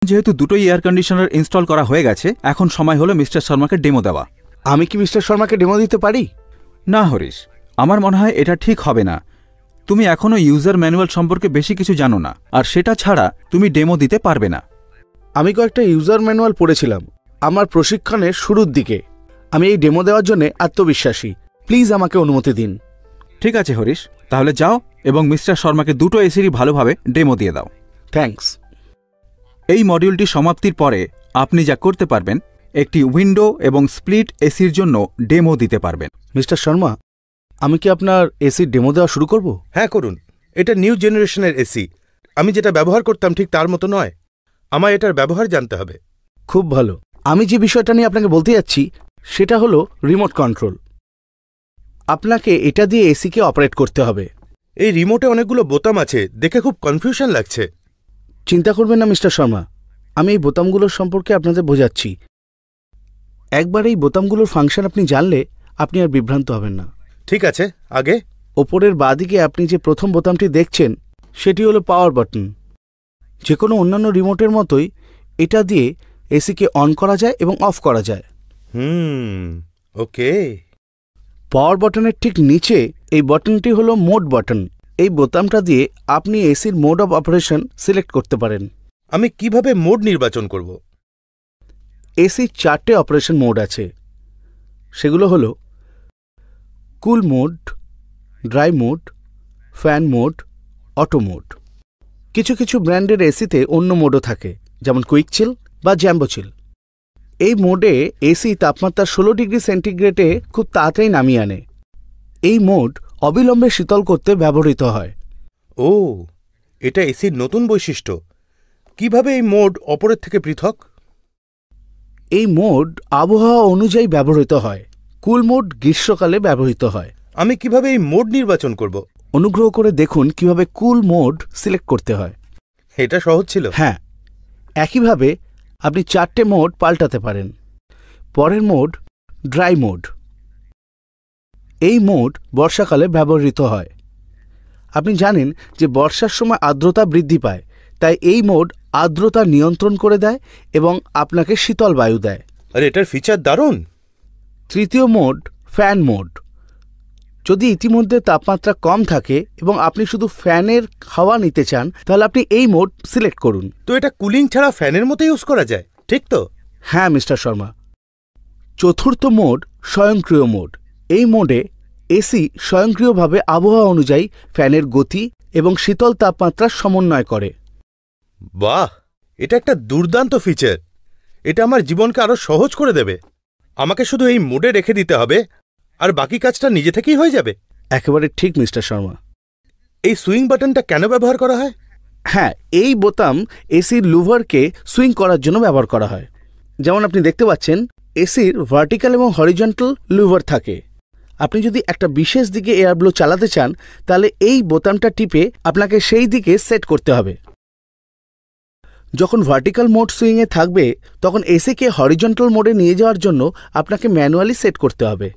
যেহেতু দুটোই air conditioner install করা হয়ে গেছে, এখন সময় হলো মিস্টার শর্মাকে ডেমো দেওয়া। আমি কি মিস্টার শর্মাকে ডেমো দিতে পারি? না হরিশ, আমার মনে হয় এটা ঠিক হবে না। তুমি এখনও ইউজার ম্যানুয়াল সম্পর্কে বেশি কিছু জানো না, আর সেটা ছাড়া তুমি ডেমো দিতে পারবে না। আমি কয়েকটা ইউজার ম্যানুয়াল পড়েছিলাম আমার প্রশিক্ষণের শুরুর দিকে। আমি এই ডেমো দেওয়ার জন্য আত্মবিশ্বাসী। প্লিজ আমাকে অনুমতি দিন। ঠিক আছে হরিশ, তাহলে যাও এবং মিস্টার শর্মাকে দুটো এসিরই ভালোভাবে ডেমো দিয়ে দাও। থ্যাঙ্কস। এই মডিউলটি সমাপ্তির পরে আপনি যা করতে পারবেন, একটি উইন্ডো এবং স্প্লিট এসির জন্য ডেমো দিতে পারবেন। মিস্টার শর্মা, আমি কি আপনার এসির ডেমো দেওয়া শুরু করব? হ্যাঁ করুন। এটা নিউ জেনারেশনের এসি। আমি যেটা ব্যবহার করতাম ঠিক তার মতো নয়। আমায় এটার ব্যবহার জানতে হবে। খুব ভালো। আমি যে বিষয়টা নিয়ে আপনাকে বলতে যাচ্ছি সেটা হলো রিমোট কন্ট্রোল। আপনাকে এটা দিয়ে এসিকে অপারেট করতে হবে। এই রিমোটে অনেকগুলো বোতাম আছে, দেখে খুব কনফিউশন লাগছে। চিন্তা করবেন না মিস্টার শর্মা, আমি এই বোতামগুলোর সম্পর্কে আপনাদের বোঝাচ্ছি। একবার এই বোতামগুলোর ফাংশন আপনি জানলে আপনি আর বিভ্রান্ত হবেন না। ঠিক আছে, আগে? ওপরের বাঁদিকে আপনি যে প্রথম বোতামটি দেখছেন সেটি হলো পাওয়ার বাটন। যে কোনো অন্যান্য রিমোটের মতোই এটা দিয়ে এসিকে অন করা যায় এবং অফ করা যায়। ওকে। পাওয়ার বাটনের ঠিক নিচে এই বাটনটি হলো মোড বাটন। এই বোতামটা দিয়ে আপনি এসির মোড অফ অপারেশন সিলেক্ট করতে পারেন। আমি কিভাবে মোড নির্বাচন করব? এসির 4টে অপারেশন মোড আছে। সেগুলো হলো cool mode, dry mode, fan mode, auto mode. কিছু কিছু ব্র্যান্ডের এসিতে অন্য মোডও থাকে, যেমন কুইক চিল বা জ্যাম্বো চিল। এই মোডে এসি তাপমাত্রা 16 ডিগ্রি সেন্টিগ্রেডে খুব তাড়াতাড়ি নামিয়ে আনে। এই মোড অবিলম্বে শীতল করতে ব্যবহৃত হয়। ও, এটা এসির নতুন বৈশিষ্ট্য। কিভাবে এই মোড অপরের থেকে পৃথক? এই মোড আবহাওয়া অনুযায়ী ব্যবহৃত হয়। কুল মোড গ্রীষ্মকালে ব্যবহৃত হয়। আমি কিভাবে এই মোড নির্বাচন করব? অনুগ্রহ করে দেখুন কিভাবে কুল মোড সিলেক্ট করতে হয়। এটা সহজ ছিল। হ্যাঁ, একইভাবে আপনি 4টে মোড পাল্টাতে পারেন। পরের মোড ড্রাই মোড। এই মোড বর্ষাকালে ব্যবহৃত হয়। আপনি জানেন যে বর্ষার সময় আর্দ্রতা বৃদ্ধি পায়, তাই এই মোড আর্দ্রতা নিয়ন্ত্রণ করে দেয় এবং আপনাকে শীতল বায়ু দেয়। আর এটার ফিচার দারুণ। তৃতীয় মোড ফ্যান মোড। যদি ইতিমধ্যে তাপমাত্রা কম থাকে এবং আপনি শুধু ফ্যানের হাওয়া নিতে চান, তাহলে আপনি এই মোড সিলেক্ট করুন। তো এটা কুলিং ছাড়া ফ্যানের মতো ইউজ করা যায়, ঠিক তো? হ্যাঁ মিস্টার শর্মা। চতুর্থ মোড স্বয়ংক্রিয় মোড। এই মোডে এসি স্বয়ংক্রিয়ভাবে আবহাওয়া অনুযায়ী ফ্যানের গতি এবং শীতল তাপমাত্রার সমন্বয় করে। বাহ, এটা একটা দুর্দান্ত ফিচার। এটা আমার জীবনকে আরো সহজ করে দেবে। আমাকে শুধু এই মোডে রেখে দিতে হবে আর বাকি কাজটা নিজে থেকেই হয়ে যাবে। একেবারে ঠিক মিস্টার শর্মা। এই সুইং বাটনটা কেন ব্যবহার করা হয়? হ্যাঁ, এই বোতাম এসির লুভারকে সুইং করার জন্য ব্যবহার করা হয়। যেমন আপনি দেখতে পাচ্ছেন, এসির ভার্টিক্যাল এবং হরিজন্টাল লুভার থাকে। আপনি যদি একটা বিশেষ দিকে এয়ার ব্লো চালাতে চান, তাহলে এই বোতামটা টিপে আপনাকে সেই দিকে সেট করতে হবে। যখন ভার্টিক্যাল মোড সুইংয়ে থাকবে, তখন এসিকে হরিজন্টাল মোডে নিয়ে যাওয়ার জন্য আপনাকে ম্যানুয়ালি সেট করতে হবে।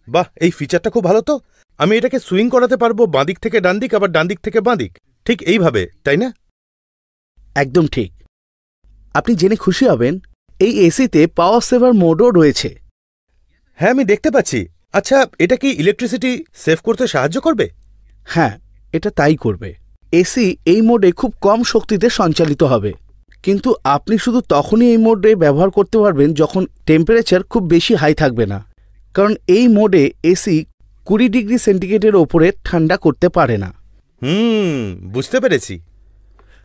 বাহ, এই ফিচারটা খুব ভালো তো। আমি এটাকে সুইং করাতে পারবো বাঁদিক থেকে ডান দিক, আবার ডান দিক থেকে বাঁদিক, ঠিক এইভাবে, তাই না? একদম ঠিক। আপনি জেনে খুশি হবেন, এই এসিতে পাওয়ার সেভার মোডও রয়েছে। হ্যাঁ, আমি দেখতে পাচ্ছি। আচ্ছা, এটা কি ইলেকট্রিসিটি সেভ করতে সাহায্য করবে? হ্যাঁ, এটা তাই করবে। এসি এই মোডে খুব কম শক্তিতে সঞ্চালিত হবে, কিন্তু আপনি শুধু তখনই এই মোডে ব্যবহার করতে পারবেন যখন টেম্পারেচার খুব বেশি হাই থাকবে না, কারণ এই মোডে এসি 20 ডিগ্রি সেন্টিগ্রেডের ওপরে ঠান্ডা করতে পারে না। বুঝতে পেরেছি।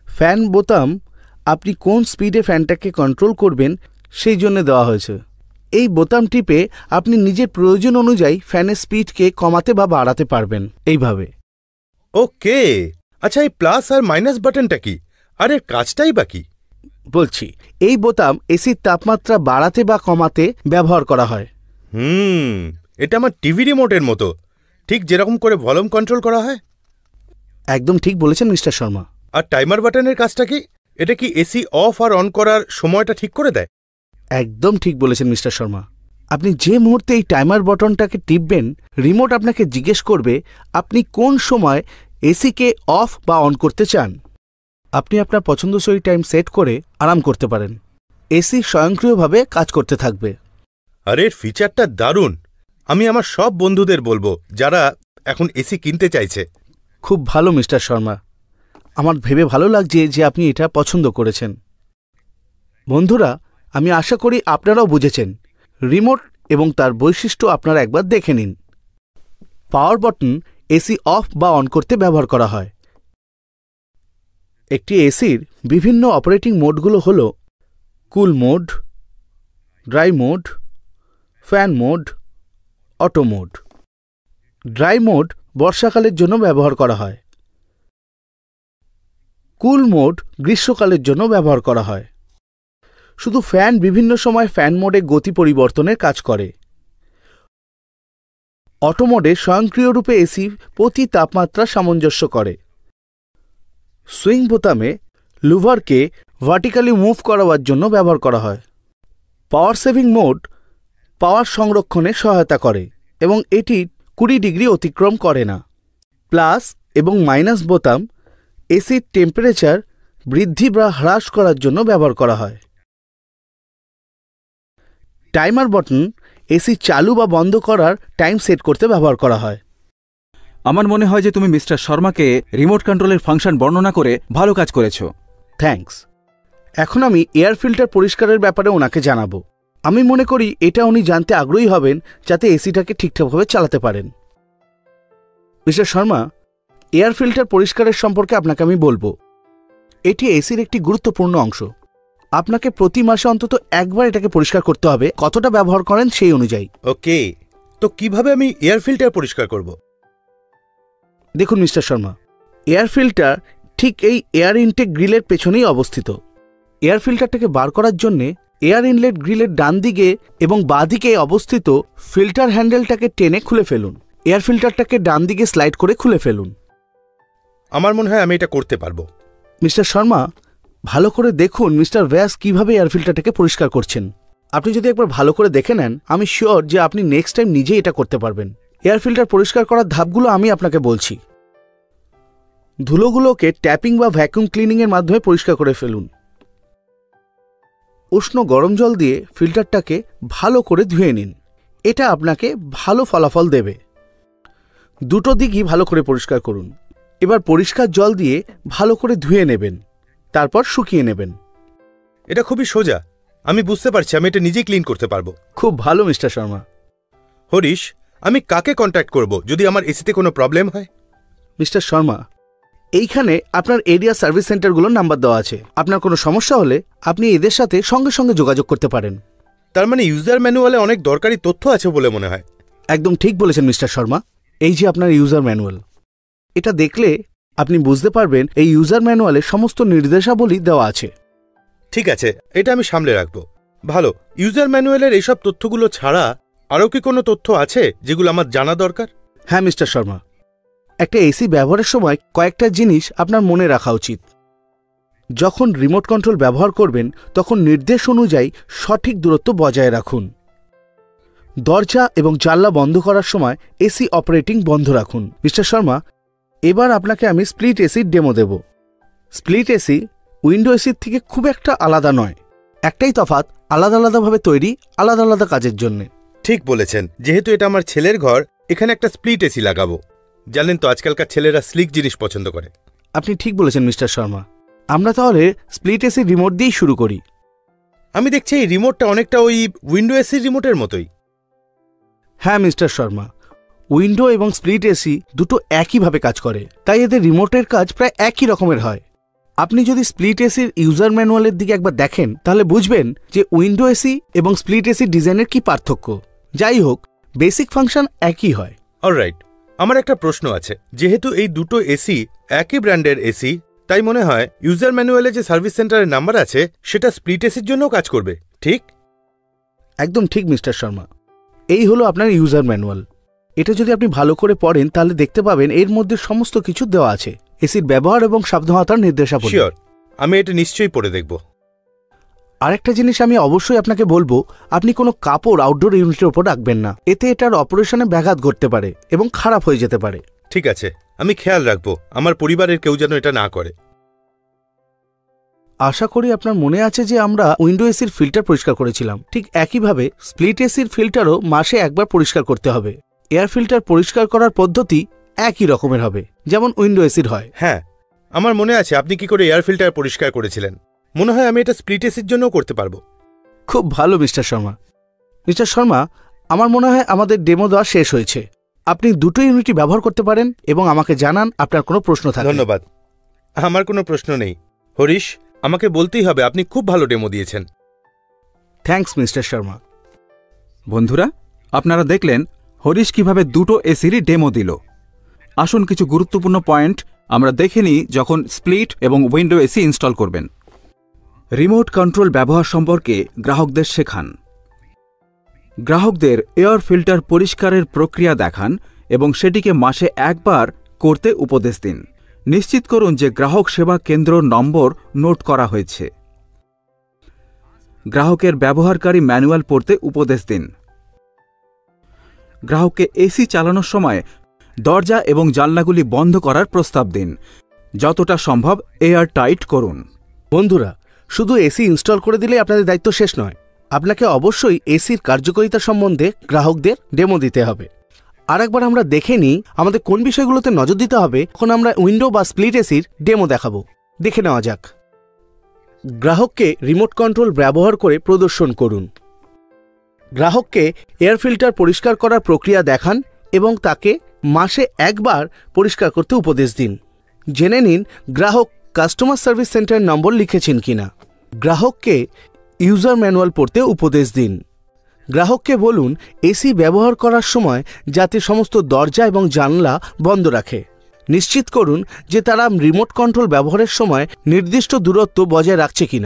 ফ্যান বোতাম আপনি কোন স্পিডে ফ্যানটাকে কন্ট্রোল করবেন সেই জন্য দেওয়া হয়েছে। এই বোতাম টিপে আপনি নিজের প্রয়োজন অনুযায়ী ফ্যানের স্পিডকে কমাতে বা বাড়াতে পারবেন এইভাবে। ওকে, আচ্ছা, এই প্লাস আর মাইনাস বাটনটা কি, আর এর কাজটাই বাকি? বলছি, এই বোতাম এসির তাপমাত্রা বাড়াতে বা কমাতে ব্যবহার করা হয়। এটা আমার টিভি রিমোটের মতো, ঠিক যেরকম করে ভলিউম কন্ট্রোল করা হয়। একদম ঠিক বলেছেন মিস্টার শর্মা। আর টাইমার বাটনের কাজটা কি? এটা কি এসি অফ আর অন করার সময়টা ঠিক করে দেয়? একদম ঠিক বলেছেন মিস্টার শর্মা। আপনি যে মুহূর্তে এই টাইমার বাটনটাকে টিপবেন, রিমোট আপনাকে জিজ্ঞেস করবে আপনি কোন সময় এসিকে অফ বা অন করতে চান। আপনি আপনার পছন্দসই টাইম সেট করে আরাম করতে পারেন। এসি স্বয়ংক্রিয়ভাবে কাজ করতে থাকবে। আরে ফিচারটা দারুণ। আমি আমার সব বন্ধুদের বলবো যারা এখন এসি কিনতে চাইছে। খুব ভালো মিস্টার শর্মা, আমার ভেবে ভালো লাগছে যে আপনি এটা পছন্দ করেছেন। বন্ধুরা, আমি আশা করি আপনারাও বুঝেছেন। রিমোট এবং তার বৈশিষ্ট্য আপনারা একবার দেখে নিন। পাওয়ার বাটন এসি অফ বা অন করতে ব্যবহার করা হয়। একটি এসির বিভিন্ন অপারেটিং মোডগুলো হল cool mode, dry mode, fan mode, auto mode. Dry mode বর্ষাকালের জন্য ব্যবহার করা হয়। কুল মোড গ্রীষ্মকালের জন্য ব্যবহার করা হয়। শুধু ফ্যান বিভিন্ন সময় ফ্যান মোডে গতি পরিবর্তনের কাজ করে। অটো মোডে স্বয়ংক্রিয়রূপে এসি প্রতি তাপমাত্রা সামঞ্জস্য করে। সুইং বোতামে লুভারকে ভার্টিক্যালি মুভ করাবার জন্য ব্যবহার করা হয়। পাওয়ার সেভিং মোড পাওয়ার সংরক্ষণে সহায়তা করে এবং এটি 20 ডিগ্রি অতিক্রম করে না। প্লাস এবং মাইনাস বোতাম এসির টেম্পারেচার বৃদ্ধি বা হ্রাস করার জন্য ব্যবহার করা হয়। টাইমার বাটন এসি চালু বা বন্ধ করার টাইম সেট করতে ব্যবহার করা হয়। আমার মনে হয় যে তুমি মিস্টার শর্মাকে রিমোট কন্ট্রোলের ফাংশন বর্ণনা করে ভালো কাজ করেছো। থ্যাঙ্কস। এখন আমি এয়ার ফিল্টার পরিষ্কারের ব্যাপারে ওনাকে জানাবো। আমি মনে করি এটা উনি জানতে আগ্রহী হবেন, যাতে এসিটাকে ঠিকঠাকভাবে চালাতে পারেন। মিস্টার শর্মা, এয়ার ফিল্টার পরিষ্কারের সম্পর্কে আপনাকে আমি বলবো। এটি এসির একটি গুরুত্বপূর্ণ অংশ। আপনাকে প্রতি মাসে অন্তত একবার এটাকে পরিষ্কার করতে হবে। কতটা ব্যবহার করেন সেই অনুযায়ী। ওকে, তো কিভাবে আমি এয়ার ফিল্টার পরিষ্কার করব? দেখুন মিস্টার শর্মা, এয়ার ফিল্টার ঠিক এই এয়ার ইনটেক গ্রিলের পেছনেই অবস্থিত। এয়ার ফিল্টারটাকে বার করার জন্যে এয়ার ইনলেট গ্রিলের ডান দিকে এবং বাঁ দিকে অবস্থিত ফিল্টার হ্যান্ডেলটাকে টেনে খুলে ফেলুন। এয়ার ফিল্টারটাকে ডান দিকে স্লাইড করে খুলে ফেলুন। আমার মনে হয় আমি এটা করতে পারবো। মিস্টার শর্মা, ভালো করে দেখুন মিস্টার ব্যাস কিভাবে এয়ার ফিল্টারটাকে পরিষ্কার করছেন। আপনি যদি একবার ভালো করে দেখে নেন, আমি শিওর যে আপনি নেক্সট টাইম নিজেই এটা করতে পারবেন। এয়ার ফিল্টার পরিষ্কার করার ধাপগুলো আমি আপনাকে বলছি। ধুলোগুলোকে ট্যাপিং বা ভ্যাকুয়াম ক্লিনিংয়ের মাধ্যমে পরিষ্কার করে ফেলুন। উষ্ণ গরম জল দিয়ে ফিল্টারটাকে ভালো করে ধুয়ে নিন। এটা আপনাকে ভালো ফলাফল দেবে। দুটো দিকই ভালো করে পরিষ্কার করুন। এবার পরিষ্কার জল দিয়ে ভালো করে ধুয়ে নেবেন, তারপর শুকিয়ে নেবেন। এটা খুবই সোজা। আমি বুঝতে পারছি, আমি এটা নিজেই ক্লিন করতে পারবো। খুব ভালো মিস্টার শর্মা। হরিশ, আমি কাকে কন্ট্যাক্ট করব যদি আমার এসিতে কোনো প্রবলেম হয়? মিস্টার শর্মা, এইখানে আপনার এরিয়া সার্ভিস সেন্টারগুলোর নাম্বার দেওয়া আছে। আপনার কোনো সমস্যা হলে আপনি এদের সাথে সঙ্গে সঙ্গে যোগাযোগ করতে পারেন। তার মানে ইউজার ম্যানুয়ালে অনেক দরকারি তথ্য আছে বলে মনে হয়। একদম ঠিক বলেছেন মিস্টার শর্মা। এই যে আপনার ইউজার ম্যানুয়াল, এটা দেখলে আপনি বুঝতে পারবেন এই ইউজার ম্যানুয়ালে সমস্ত নির্দেশাবলী দেওয়া আছে। ঠিক আছে, এটা আমি সামলে রাখব। ভালো। ইউজার ম্যানুয়ালের এইসব তথ্যগুলো ছাড়া আরও কি কোনো তথ্য আছে যেগুলো আমার জানা দরকার? হ্যাঁ মিস্টার শর্মা, একটা এসি ব্যবহারের সময় কয়েকটা জিনিস আপনার মনে রাখা উচিত। যখন রিমোট কন্ট্রোল ব্যবহার করবেন তখন নির্দেশ অনুযায়ী সঠিক দূরত্ব বজায় রাখুন। দরজা এবং জানলা বন্ধ করার সময় এসি অপারেটিং বন্ধ রাখুন। মিস্টার শর্মা, এবার আপনাকে আমি স্প্লিট এসির ডেমো দেব। স্প্লিট এসি উইন্ডো এসির থেকে খুব একটা আলাদা নয়। একটাই তফাৎ, আলাদা আলাদাভাবে তৈরি, আলাদা আলাদা কাজের জন্যে। ঠিক বলেছেন। যেহেতু এটা আমার ছেলের ঘর, এখানে একটা স্প্লিট এসি লাগাবো। জানেন তো, আজকালকার ছেলেরা স্লিক জিনিস পছন্দ করে। আপনি ঠিক বলেছেন মিস্টার শর্মা। আমরা তাহলে স্প্লিট এসির রিমোট দিয়েই শুরু করি। আমি দেখছি এই রিমোটটা অনেকটা ওই উইন্ডো এসির রিমোটের মতোই। হ্যাঁ মিস্টার শর্মা, উইন্ডো এবং স্প্লিট এসি দুটো একইভাবে কাজ করে, তাই এদের রিমোটের কাজ প্রায় একই রকমের হয়। আপনি যদি স্প্লিট এসির ইউজার ম্যানুয়ালের দিকে একবার দেখেন তাহলে বুঝবেন যে উইন্ডো এসি এবং স্প্লিট এসির ডিজাইনের কি পার্থক্য। যাই হোক, বেসিক ফাংশন একই হয়। অলরাইট, আমার একটা প্রশ্ন আছে। যেহেতু এই দুটো এসি একই ব্র্যান্ডের এসি, তাই মনে হয় ইউজার ম্যানুয়ালে যে সার্ভিস সেন্টারের নাম্বার আছে সেটা স্প্লিট এসির জন্যও কাজ করবে, ঠিক? একদম ঠিক মিস্টার শর্মা। এই হলো আপনার ইউজার ম্যানুয়াল। এটা যদি আপনি ভালো করে পড়েন তাহলে দেখতে পাবেন এর মধ্যে সমস্ত কিছু দেওয়া আছে। এসির ব্যবহার এবং সাবধানতার নির্দেশাবলী। শিওর, আমি এটা নিশ্চয়ই পড়ে দেখব। আরেকটা জিনিস আমি অবশ্যই আপনাকে বলবো, আপনি কোনো কাপড় আউটডোর ইউনিটের ওপর রাখবেন না। এতে এটার অপারেশনে ব্যাঘাত ঘটতে পারে এবং খারাপ হয়ে যেতে পারে। ঠিক আছে, আমি খেয়াল রাখবো আমার পরিবারের কেউ যেন এটা না করে। আশা করি আপনার মনে আছে যে আমরা উইন্ডো এসির ফিল্টার পরিষ্কার করেছিলাম। ঠিক একইভাবে স্প্লিট এসির ফিল্টারও মাসে একবার পরিষ্কার করতে হবে। এয়ার ফিল্টার পরিষ্কার করার পদ্ধতি একই রকমের হবে, যেমন উইন্ডো এসির হয়। হ্যাঁ, আমার মনে আছে আপনি কি করে এয়ার ফিল্টার পরিষ্কার করেছিলেন। মনে হয় আমি এটা স্প্লিট এসির জন্যও করতে পারবো। খুব ভালো মিস্টার শর্মা। মিস্টার শর্মা, আমার মনে হয় আমাদের ডেমো দেওয়া শেষ হয়েছে। আপনি দুটো ইউনিটই ব্যবহার করতে পারেন এবং আমাকে জানান আপনার কোনো প্রশ্ন থাকে। ধন্যবাদ, আমার কোনো প্রশ্ন নেই। হরিশ, আমাকে বলতেই হবে আপনি খুব ভালো ডেমো দিয়েছেন। Thanks mister Sharma. বন্ধুরা, আপনারা দেখলেন হরিশ কিভাবে দুটো এসিরই ডেমো দিল। আসুন কিছু গুরুত্বপূর্ণ পয়েন্ট আমরা দেখে নিই যখন স্প্লিট এবং উইন্ডো এসি ইনস্টল করবেন। রিমোট কন্ট্রোল ব্যবহার সম্পর্কে গ্রাহকদের শেখান। গ্রাহকদের এয়ার ফিল্টার পরিষ্কারের প্রক্রিয়া দেখান এবং সেটিকে মাসে একবার করতে উপদেশ দিন। নিশ্চিত করুন যে গ্রাহক সেবা কেন্দ্র নম্বর নোট করা হয়েছে। গ্রাহকের ব্যবহারকারী ম্যানুয়াল পড়তে উপদেশ দিন। গ্রাহককে এসি চালানোর সময় দরজা এবং জানলাগুলি বন্ধ করার প্রস্তাব দিন। যতটা সম্ভব এয়ার টাইট করুন। বন্ধুরা, শুধু এসি ইনস্টল করে দিলে আপনাদের দায়িত্ব শেষ নয়। আপনাকে অবশ্যই এসির কার্যকারিতা সম্বন্ধে গ্রাহকদের ডেমো দিতে হবে। আরেকবার আমরা দেখে নিই আমাদের কোন বিষয়গুলোতে নজর দিতে হবে। এখন আমরা উইন্ডো বা স্প্লিট এসির ডেমো দেখাবো। দেখে নেওয়া যাক। গ্রাহককে রিমোট কন্ট্রোল ব্যবহার করে প্রদর্শন করুন। গ্রাহককে এয়ার ফিল্টার পরিষ্কার করার প্রক্রিয়া দেখান এবং তাকে মাসে একবার পরিষ্কার করতে উপদেশ দিন। জেনে নিন গ্রাহক কাস্টমার সার্ভিস সেন্টার নম্বর লিখেছেন কিনা। গ্রাহককে ইউজার ম্যানুয়াল পড়তে উপদেশ দিন। গ্রাহককে বলুন এসি ব্যবহার করার সময় যাতে সমস্ত দরজা এবং জানলা বন্ধ রাখে। নিশ্চিত করুন যে তারা রিমোট কন্ট্রোল ব্যবহারের সময় নির্দিষ্ট দূরত্ব বজায় রাখছে কিনা।